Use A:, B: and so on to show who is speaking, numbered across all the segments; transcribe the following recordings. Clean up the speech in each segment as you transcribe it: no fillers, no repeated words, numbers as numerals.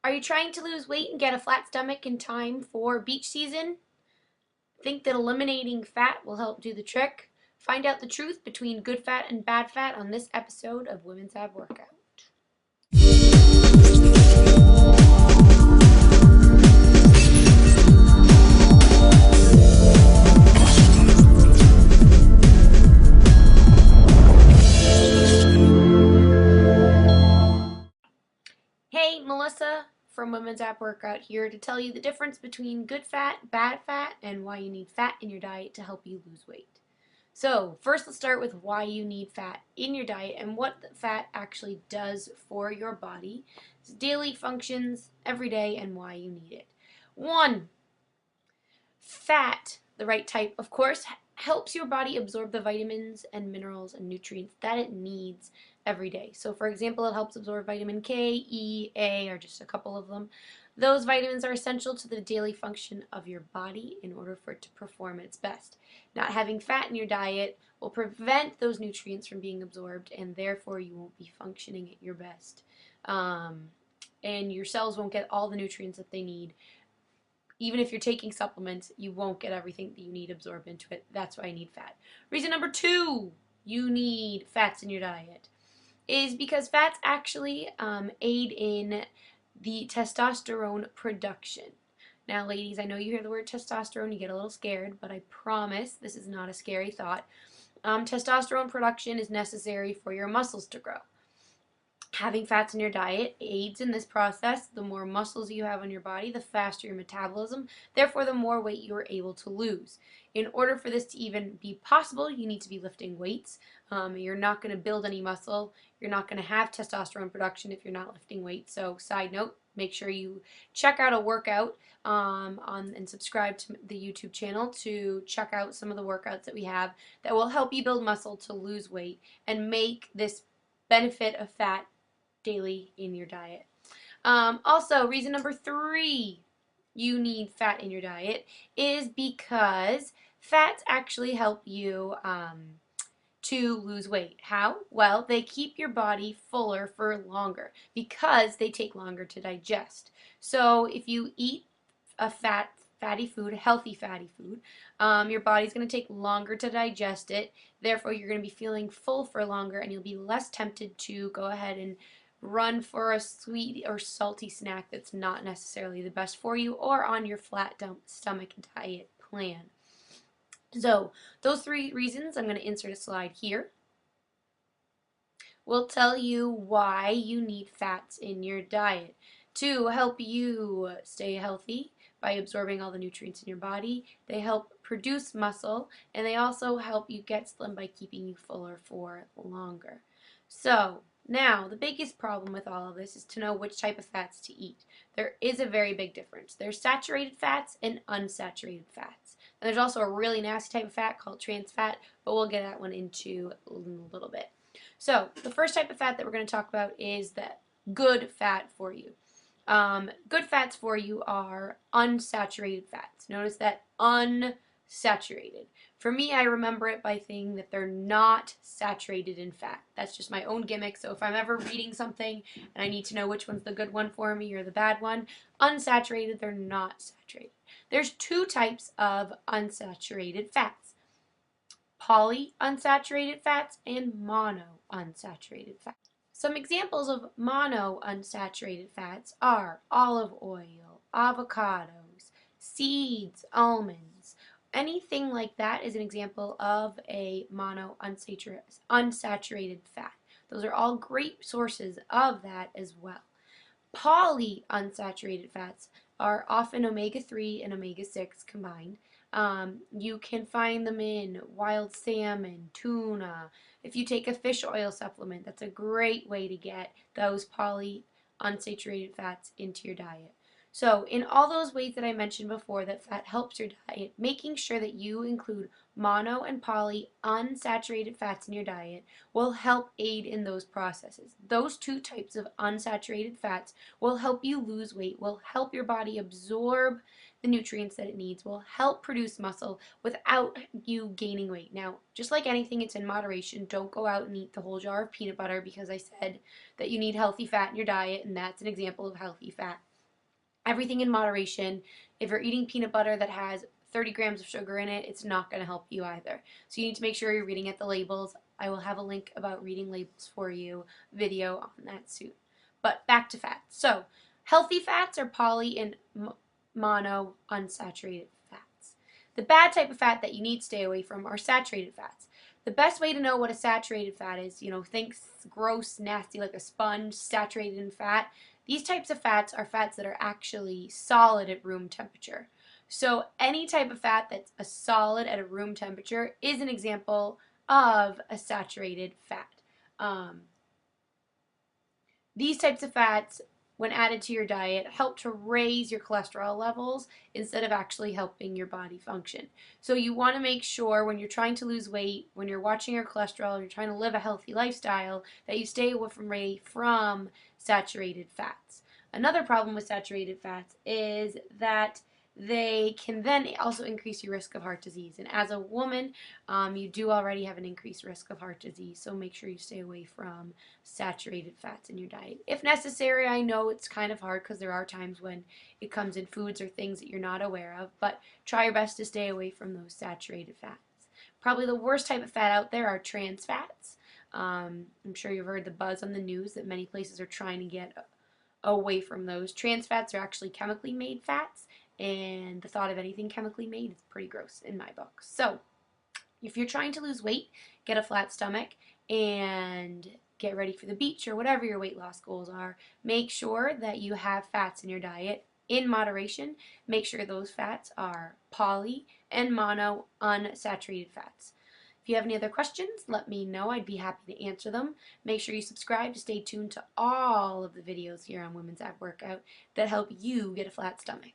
A: Are you trying to lose weight and get a flat stomach in time for beach season? Think that eliminating fat will help do the trick? Find out the truth between good fat and bad fat on this episode of Women's Ab Workout. Hey, Melissa from Women's Ab Workout here to tell you the difference between good fat, bad fat, and why you need fat in your diet to help you lose weight. So, first let's start with why you need fat in your diet and what the fat actually does for your body, its daily functions every day, and why you need it. 1. Fat, the right type, of course, helps your body absorb the vitamins and minerals and nutrients that it needs every day. So, for example, it helps absorb vitamin K, E, A, or just a couple of them. Those vitamins are essential to the daily function of your body in order for it to perform its best. Not having fat in your diet will prevent those nutrients from being absorbed, and therefore you won't be functioning at your best. And your cells won't get all the nutrients that they need. Even if you're taking supplements, you won't get everything that you need absorbed into it. That's why you need fat. Reason number 2 you need fats in your diet is because fats actually aid in the testosterone production. Now, ladies, I know you hear the word testosterone, you get a little scared, but I promise this is not a scary thought. Testosterone production is necessary for your muscles to grow. Having fats in your diet aids in this process. The more muscles you have on your body, the faster your metabolism, therefore the more weight you are able to lose. In order for this to even be possible, you need to be lifting weights. You're not going to build any muscle. You're not going to have testosterone production if you're not lifting weights. So, side note, make sure you check out a workout and subscribe to the YouTube channel to check out some of the workouts that we have that will help you build muscle to lose weight and make this benefit of fat daily in your diet. Also, reason number 3 you need fat in your diet is because fats actually help you to lose weight. How? Well, they keep your body fuller for longer because they take longer to digest. So if you eat a fatty food, healthy fatty food, your body's going to take longer to digest it. Therefore, you're going to be feeling full for longer and you'll be less tempted to go ahead and run for a sweet or salty snack that's not necessarily the best for you or on your flat stomach diet plan. So, those 3 reasons, I'm going to insert a slide here, will tell you why you need fats in your diet to help you stay healthy by absorbing all the nutrients in your body. They help produce muscle, and they also help you get slim by keeping you fuller for longer. So, now, the biggest problem with all of this is to know which type of fats to eat. There is a very big difference. There's saturated fats and unsaturated fats. And there's also a really nasty type of fat called trans fat, but we'll get that one into a little bit. So, the first type of fat that we're going to talk about is the good fat for you. Good fats for you are unsaturated fats. Notice that unsaturated. For me, I remember it by saying that they're not saturated in fat. That's just my own gimmick. So if I'm ever reading something and I need to know which one's the good one for me or the bad one, unsaturated, they're not saturated. There's 2 types of unsaturated fats: polyunsaturated fats and monounsaturated fats. Some examples of monounsaturated fats are olive oil, avocados, seeds, almonds. Anything like that is an example of a monounsaturated fat. Those are all great sources of that as well. Polyunsaturated fats are often omega-3 and omega-6 combined. You can find them in wild salmon, tuna. If you take a fish oil supplement, that's a great way to get those polyunsaturated fats into your diet. So, in all those ways that I mentioned before that fat helps your diet, making sure that you include mono and poly unsaturated fats in your diet will help aid in those processes. Those 2 types of unsaturated fats will help you lose weight, will help your body absorb the nutrients that it needs, will help produce muscle without you gaining weight. Now, just like anything, it's in moderation. Don't go out and eat the whole jar of peanut butter because I said that you need healthy fat in your diet, and that's an example of healthy fat. Everything in moderation. If you're eating peanut butter that has 30 grams of sugar in it, it's not going to help you either. So you need to make sure you're reading at the labels. I will have a link about reading labels for you video on that soon. But back to fats. So healthy fats are poly and mono unsaturated fats. The bad type of fat that you need to stay away from are saturated fats. The best way to know what a saturated fat is, think gross, nasty, like a sponge, saturated in fat. These types of fats are fats that are actually solid at room temperature. So any type of fat that's a solid at a room temperature is an example of a saturated fat. These types of fats, when added to your diet, help to raise your cholesterol levels instead of actually helping your body function. So you want to make sure when you're trying to lose weight, when you're watching your cholesterol, you're trying to live a healthy lifestyle, that you stay away from saturated fats. Another problem with saturated fats is that they can then also increase your risk of heart disease. And as a woman, you do already have an increased risk of heart disease, so make sure you stay away from saturated fats in your diet. If necessary, I know it's kind of hard because there are times when it comes in foods or things that you're not aware of, but try your best to stay away from those saturated fats. Probably the worst type of fat out there are trans fats. I'm sure you've heard the buzz on the news that many places are trying to get away from those. Trans fats are actually chemically made fats, and the thought of anything chemically made is pretty gross in my book. So if you're trying to lose weight, get a flat stomach, and get ready for the beach or whatever your weight loss goals are, make sure that you have fats in your diet in moderation. Make sure those fats are poly and mono unsaturated fats. If you have any other questions, let me know. I'd be happy to answer them. Make sure you subscribe to stay tuned to all of the videos here on Women's Ab Workout that help you get a flat stomach.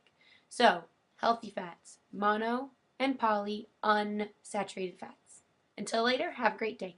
A: So, healthy fats, mono and poly unsaturated fats. Until later, have a great day.